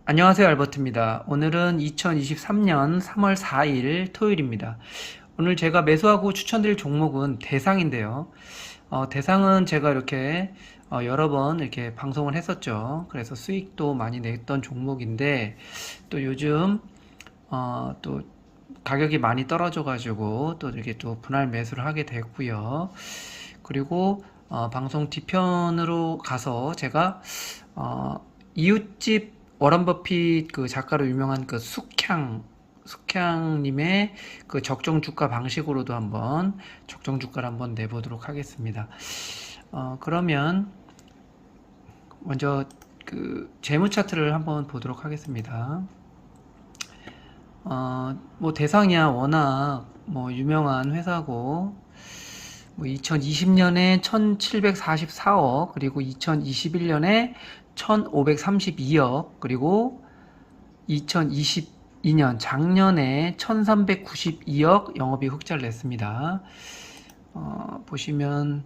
안녕하세요, 알버트입니다. 오늘은 2023년 3월 4일 토요일입니다. 오늘 제가 매수하고 추천드릴 종목은 대상인데요. 대상은 제가 이렇게 여러 번 이렇게 방송을 했었죠. 그래서 수익도 많이 냈던 종목인데 또 요즘 또 가격이 많이 떨어져가지고 또 이렇게 또 분할 매수를 하게 됐고요. 그리고 방송 뒤편으로 가서 제가 이웃집 워런 버핏 그 작가로 유명한 그 숙향님의 그 적정 주가 방식으로도 한번 적정 주가를 한번 내보도록 하겠습니다. 그러면 먼저 그 재무 차트를 한번 보도록 하겠습니다. 뭐 대상이야 워낙 뭐 유명한 회사고, 뭐 2020년에 1744억, 그리고 2021년에 1532억, 그리고 2022년 작년에 1392억 영업이익 흑자를 냈습니다. 보시면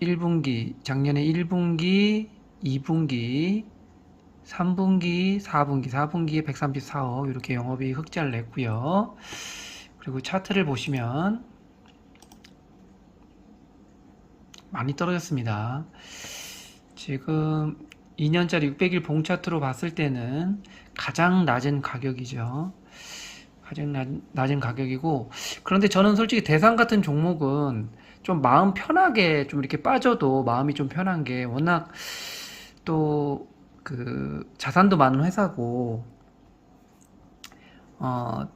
1분기, 작년에 1분기, 2분기, 3분기, 4분기에 134억 이렇게 영업이익 흑자를 냈고요. 그리고 차트를 보시면 많이 떨어졌습니다. 지금 2년짜리 600일 봉차트로 봤을 때는 가장 낮은 가격이죠. 가장 낮은 가격이고, 그런데 저는 솔직히 대상 같은 종목은 좀 마음 편하게 좀 이렇게 빠져도 마음이 좀 편한 게, 워낙 또 그 자산도 많은 회사고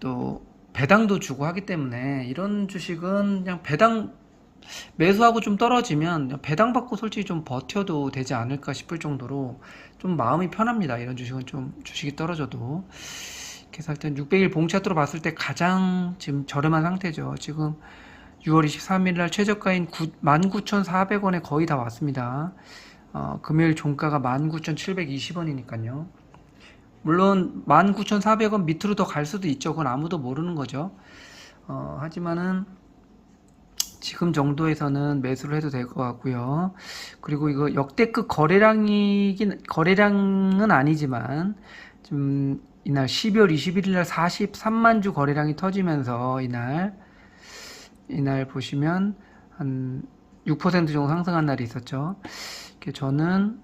또 배당도 주고 하기 때문에, 이런 주식은 그냥 배당 매수하고 좀 떨어지면 배당 받고 솔직히 좀 버텨도 되지 않을까 싶을 정도로 좀 마음이 편합니다. 이런 주식은 좀 주식이 떨어져도. 그래서 일단 600일 봉차트로 봤을 때 가장 지금 저렴한 상태죠. 지금 6월 23일 날 최저가인 19,400원에 거의 다 왔습니다. 금요일 종가가 19,720원이니까요. 물론 19,400원 밑으로 더 갈 수도 있죠. 그건 아무도 모르는 거죠. 하지만은 지금 정도에서는 매수를 해도 될 것 같고요. 그리고 이거 역대급 거래량은 아니지만, 좀 이날 12월 21일 날 43만 주 거래량이 터지면서 이날 보시면 한 6% 정도 상승한 날이 있었죠. 저는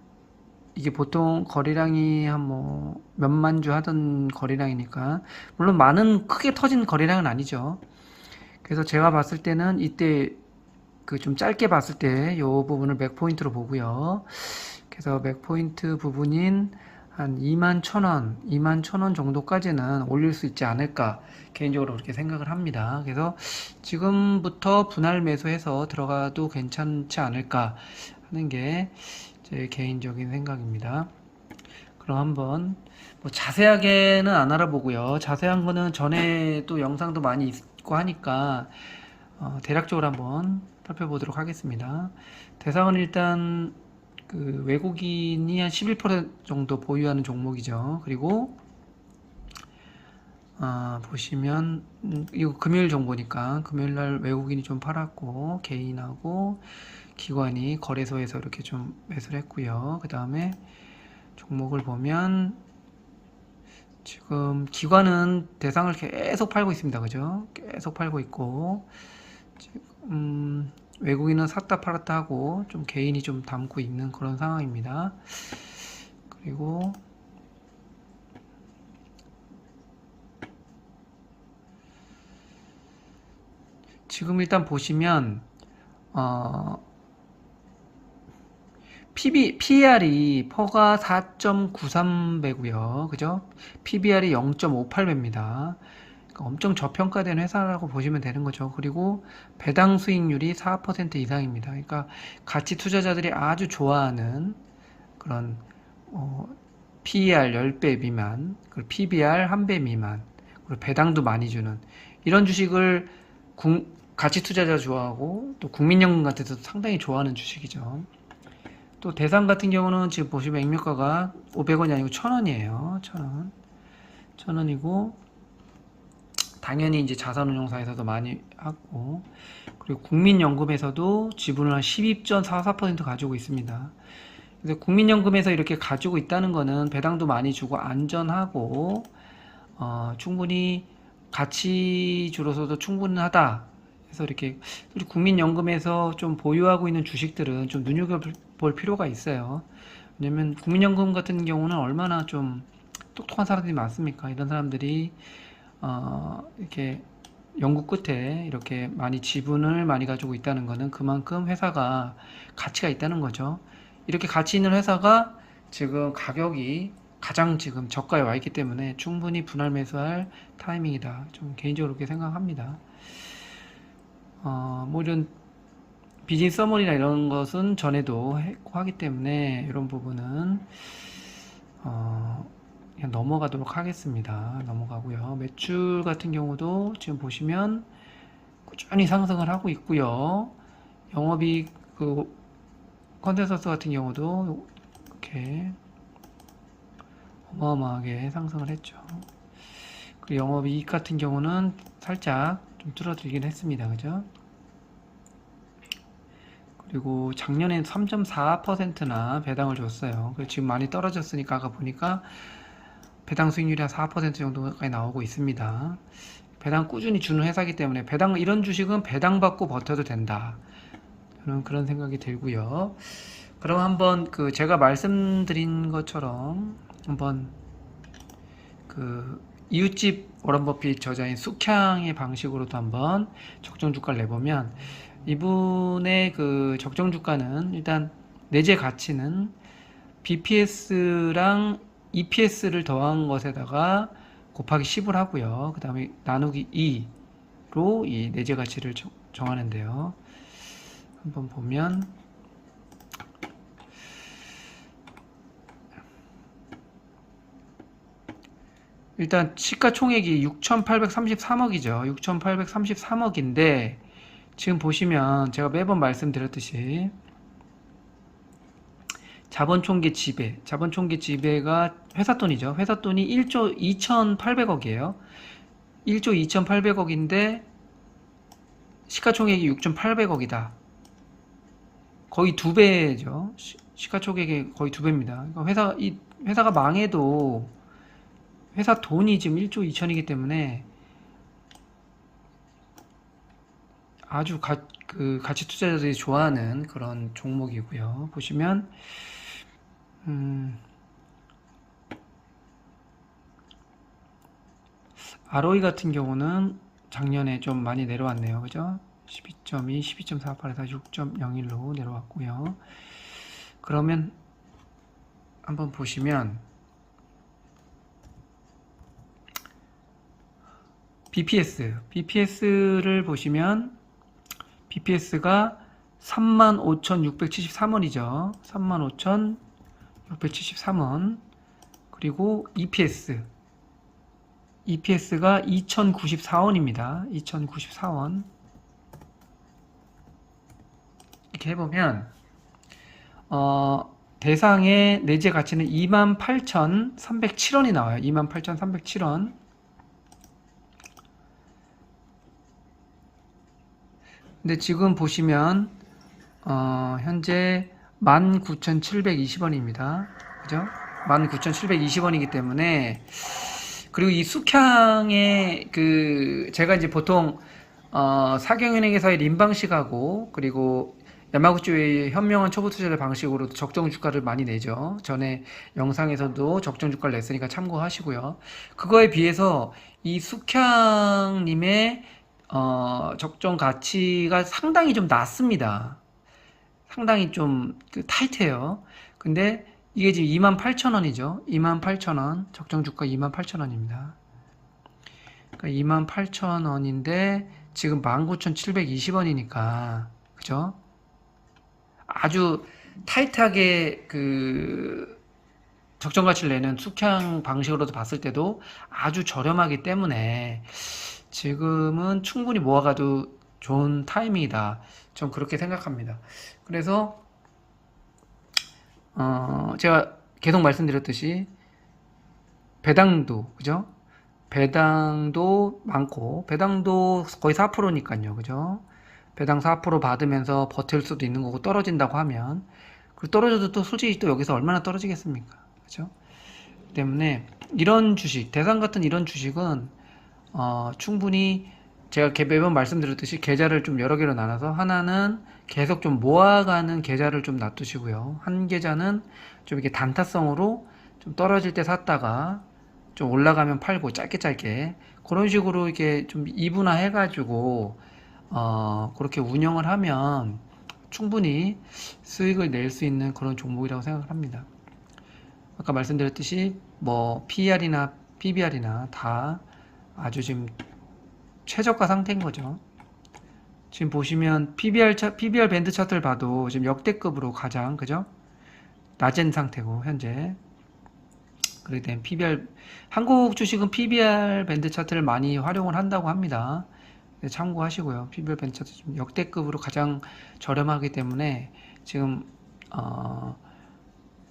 이게 보통 거래량이 한 뭐 몇만 주 하던 거래량이니까, 물론 많은 크게 터진 거래량은 아니죠. 그래서 제가 봤을 때는 이때 그 좀 짧게 봤을 때 이 부분을 맥포인트로 보고요. 그래서 맥포인트 부분인 한 21,000원 정도까지는 올릴 수 있지 않을까 개인적으로 그렇게 생각을 합니다. 그래서 지금부터 분할 매수해서 들어가도 괜찮지 않을까 하는 게 제 개인적인 생각입니다. 그럼 한번 뭐 자세하게는 안 알아보고요. 자세한 거는 전에 또 영상도 많이 있고 하니까 대략적으로 한번 살펴보도록 하겠습니다. 대상은 일단 그 외국인이 한 11% 정도 보유하는 종목이죠. 그리고 보시면 이거 금요일 정보니까 금요일날 외국인이 좀 팔았고, 개인하고 기관이 거래소에서 이렇게 좀 매수를 했고요. 그 다음에 종목을 보면 지금 기관은 대상을 계속 팔고 있습니다. 그죠? 계속 팔고 있고, 지금 외국인은 샀다 팔았다 하고 좀 개인이 좀 담고 있는 그런 상황입니다. 그리고 지금 일단 보시면 PER이 퍼가 4.93배고요. 그죠? PBR이 0.58배입니다. 그러니까 엄청 저평가된 회사라고 보시면 되는 거죠. 그리고 배당 수익률이 4% 이상입니다. 그러니까 가치 투자자들이 아주 좋아하는 그런 PER 10배 미만, 그리고 PBR 1배 미만, 그리고 배당도 많이 주는 이런 주식을 가치 투자자 좋아하고 또 국민연금 같은 데도 상당히 좋아하는 주식이죠. 또 대상 같은 경우는 지금 보시면 액면가가 500원이 아니고 1000원이에요. 1000원. 1000원이고, 당연히 이제 자산운용사에서도 많이 하고, 그리고 국민연금에서도 지분을 한 12.44% 가지고 있습니다. 그래서 국민연금에서 이렇게 가지고 있다는 거는 배당도 많이 주고 안전하고 충분히 가치주로서도 충분하다. 그래서 이렇게 우리 국민연금에서 좀 보유하고 있는 주식들은 좀 눈여겨볼 필요가 있어요. 왜냐면 국민연금 같은 경우는 얼마나 좀 똑똑한 사람들이 많습니까? 이런 사람들이 이렇게 연구 끝에 이렇게 많이 지분을 많이 가지고 있다는 것은 그만큼 회사가 가치가 있다는 거죠. 이렇게 가치 있는 회사가 지금 가격이 가장 지금 저가에 와 있기 때문에 충분히 분할 매수할 타이밍이다. 좀 개인적으로 그렇게 생각합니다. 뭐 이런 비즈니스 서머리나 이런 것은 전에도 했고 하기 때문에 이런 부분은 그냥 넘어가도록 하겠습니다. 넘어가고요. 매출 같은 경우도 지금 보시면 꾸준히 상승을 하고 있고요. 영업이익 그 컨센서스 같은 경우도 이렇게 어마어마하게 상승을 했죠. 그 영업이익 같은 경우는 살짝 좀 줄어들긴 했습니다. 그죠? 그리고 작년에 3.4%나 배당을 줬어요. 지금 많이 떨어졌으니까 아까 보니까 배당 수익률이 한 4% 정도까지 나오고 있습니다. 배당 꾸준히 주는 회사이기 때문에 이런 주식은 배당 받고 버텨도 된다. 저는 그런 생각이 들고요. 그럼 한번 제가 말씀드린 것처럼 한번 이웃집 워런 버핏 저자인 숙향의 방식으로도 한번 적정 주가를 내보면 이분의 적정 주가는 일단 내재 가치는 BPS랑 EPS를 더한 것에다가 곱하기 10을 하고요. 그 다음에 나누기 2로 이 내재 가치를 정하는데요. 한번 보면 일단 시가총액이 6,833억이죠. 6,833억인데 지금 보시면 제가 매번 말씀드렸듯이 자본총계 지배가 회사 돈이죠. 회사 돈이 1조 2,800억이에요. 1조 2,800억인데 시가총액이 6,800억이다. 거의 2배죠. 시가총액이 거의 2배입니다. 그러니까 회사가 망해도 회사 돈이 지금 1조 2천이기 때문에 아주 가치 투자자들이 좋아하는 그런 종목이고요. 보시면 ROE 같은 경우는 작년에 좀 많이 내려왔네요. 그죠? 12.2, 12.48에서 6.01로 내려왔고요. 그러면 한번 보시면 BPS를 보시면 BPS가 35,673원이죠. 35,673원. 그리고 EPS가 2,094원입니다. 2,094원. 이렇게 해보면 대상의 내재 가치는 28,307원이 나와요. 28,307원. 근데 지금 보시면 현재 19,720원입니다. 그죠? 19,720원이기 때문에 그리고 이 숙향의 제가 이제 보통 사경은행에서의 림 방식하고 그리고 야마구치의 현명한 초보 투자자 방식으로 적정 주가를 많이 내죠. 전에 영상에서도 적정 주가를 냈으니까 참고하시고요. 그거에 비해서 이 숙향님의 적정 가치가 상당히 좀 낮습니다. 상당히 좀 타이트해요. 근데 이게 지금 28,000원이죠. 28,000원. 적정 주가 28,000원입니다. 그러니까 28,000원인데 지금 19,720원이니까 그죠? 아주 타이트하게 적정 가치를 내는 숙향 방식으로도 봤을 때도 아주 저렴하기 때문에 지금은 충분히 모아가도 좋은 타이밍이다. 전 그렇게 생각합니다. 그래서 제가 계속 말씀드렸듯이 배당도 그죠? 배당도 많고 배당도 거의 4%니까요. 그죠? 배당 4% 받으면서 버틸 수도 있는 거고 떨어진다고 하면 그 떨어져도 또 솔직히 또 여기서 얼마나 떨어지겠습니까? 그죠? 때문에 이런 주식, 대상 같은 이런 주식은 충분히 제가 매번 말씀드렸듯이 계좌를 좀 여러 개로 나눠서 하나는 계속 좀 모아가는 계좌를 좀 놔두시고요. 한 계좌는 좀 이렇게 단타성으로 좀 떨어질 때 샀다가 좀 올라가면 팔고 짧게 그런 식으로 이렇게 좀 이분화 해가지고 그렇게 운영을 하면 충분히 수익을 낼 수 있는 그런 종목이라고 생각을 합니다. 아까 말씀드렸듯이 뭐 PER이나 PBR이나 다 아주 지금 최저가 상태인 거죠. 지금 보시면 PBR 밴드 차트를 봐도 지금 역대급으로 가장 그죠? 낮은 상태고 현재. 그렇기 때문에 한국 주식은 PBR 밴드 차트를 많이 활용을 한다고 합니다. 참고하시고요. PBR 밴드 차트 좀 역대급으로 가장 저렴하기 때문에 지금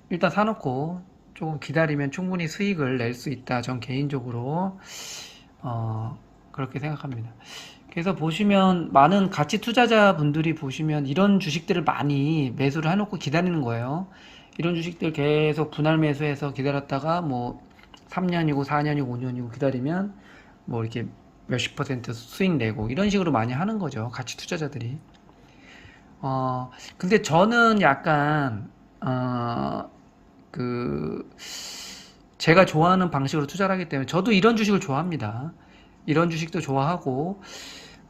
일단 사놓고 조금 기다리면 충분히 수익을 낼 수 있다. 전 개인적으로 그렇게 생각합니다. 그래서 보시면 많은 가치 투자자분들이 보시면 이런 주식들을 많이 매수를 해놓고 기다리는 거예요. 이런 주식들 계속 분할 매수해서 기다렸다가 뭐 3년이고 4년이고 5년이고 기다리면 뭐 이렇게 몇십 퍼센트 수익 내고 이런 식으로 많이 하는 거죠. 가치 투자자들이. 근데 저는 약간 제가 좋아하는 방식으로 투자를 하기 때문에 저도 이런 주식을 좋아합니다. 이런 주식도 좋아하고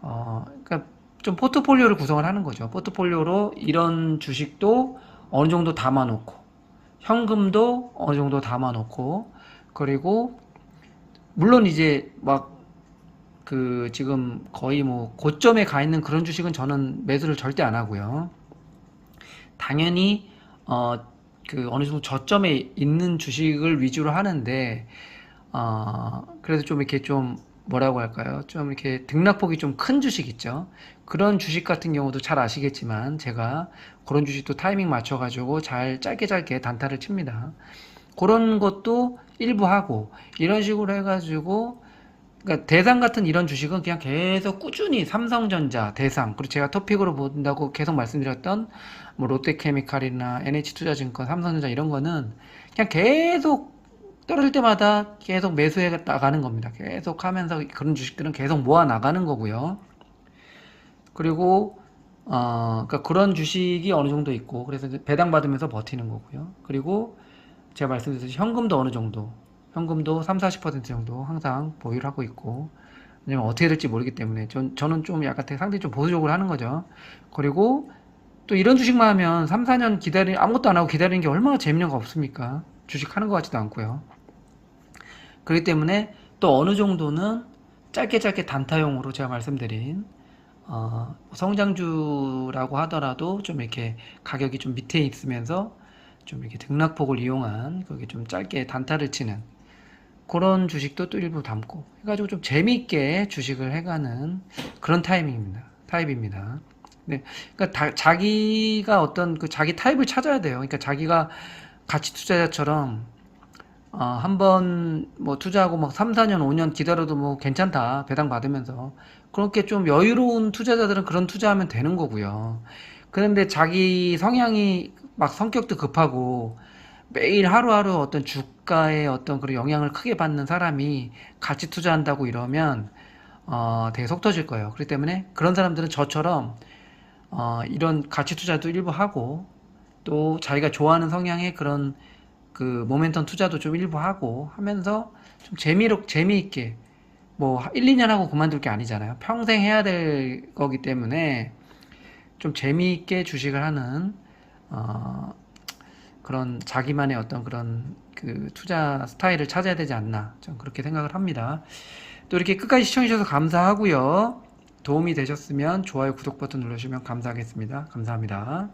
그러니까 좀 포트폴리오를 구성을 하는 거죠. 포트폴리오로 이런 주식도 어느 정도 담아놓고 현금도 어느 정도 담아놓고 그리고 물론 이제 막 지금 거의 뭐 고점에 가 있는 그런 주식은 저는 매수를 절대 안 하고요. 당연히 어느 정도 저점에 있는 주식을 위주로 하는데 그래도 좀 이렇게 좀 뭐라고 할까요? 좀 이렇게 등락폭이 좀 큰 주식 있죠. 그런 주식 같은 경우도 잘 아시겠지만 제가 그런 주식도 타이밍 맞춰가지고 잘 짧게 단타를 칩니다. 그런 것도 일부 하고 이런 식으로 해가지고 그러니까 대상 같은 이런 주식은 그냥 계속 꾸준히 삼성전자, 대상 그리고 제가 토픽으로 본다고 계속 말씀드렸던 뭐 롯데케미칼이나 NH투자증권, 삼성전자 이런 거는 그냥 계속 떨어질 때마다 계속 매수해 나가는 겁니다. 계속 하면서 그런 주식들은 계속 모아 나가는 거고요. 그리고 그러니까 그런 주식이 어느 정도 있고 그래서 배당 받으면서 버티는 거고요. 그리고 제가 말씀드렸듯이 현금도 어느 정도 현금도 3-40% 정도 항상 보유를 하고 있고 왜냐면 어떻게 될지 모르기 때문에 저는 좀 약간 상당히 좀 보수적으로 하는 거죠. 그리고 또 이런 주식만 하면 3-4년 아무것도 안 하고 기다리는 게 얼마나 재미는 거 없습니까? 주식 하는 것 같지도 않고요. 그렇기 때문에 또 어느 정도는 짧게 단타용으로 제가 말씀드린 성장주라고 하더라도 좀 이렇게 가격이 좀 밑에 있으면서 좀 이렇게 등락폭을 이용한 거기 좀 짧게 단타를 치는 그런 주식도 또 일부 담고 해가지고 좀 재미있게 주식을 해가는 그런 타입입니다. 네, 그러니까 자기가 어떤 자기 타입을 찾아야 돼요. 그러니까 자기가 가치 투자자처럼 한번 뭐 투자하고 막 3-4년 5년 기다려도 뭐 괜찮다 배당 받으면서 그렇게 좀 여유로운 투자자들은 그런 투자하면 되는 거고요. 그런데 자기 성향이 막 성격도 급하고 매일 하루하루 어떤 주가의 어떤 그런 영향을 크게 받는 사람이 가치 투자한다고 이러면 되게 속 터질 거예요. 그렇기 때문에 그런 사람들은 저처럼 이런 가치 투자도 일부 하고 또 자기가 좋아하는 성향의 그런 모멘텀 투자도 좀 일부 하고 하면서 좀 재미있게 뭐 1-2년 하고 그만둘 게 아니잖아요. 평생 해야 될 거기 때문에 좀 재미있게 주식을 하는 그런 자기만의 어떤 그런 투자 스타일을 찾아야 되지 않나 좀 그렇게 생각을 합니다. 또 이렇게 끝까지 시청해 주셔서 감사하고요. 도움이 되셨으면 좋아요, 구독 버튼 눌러주시면 감사하겠습니다. 감사합니다.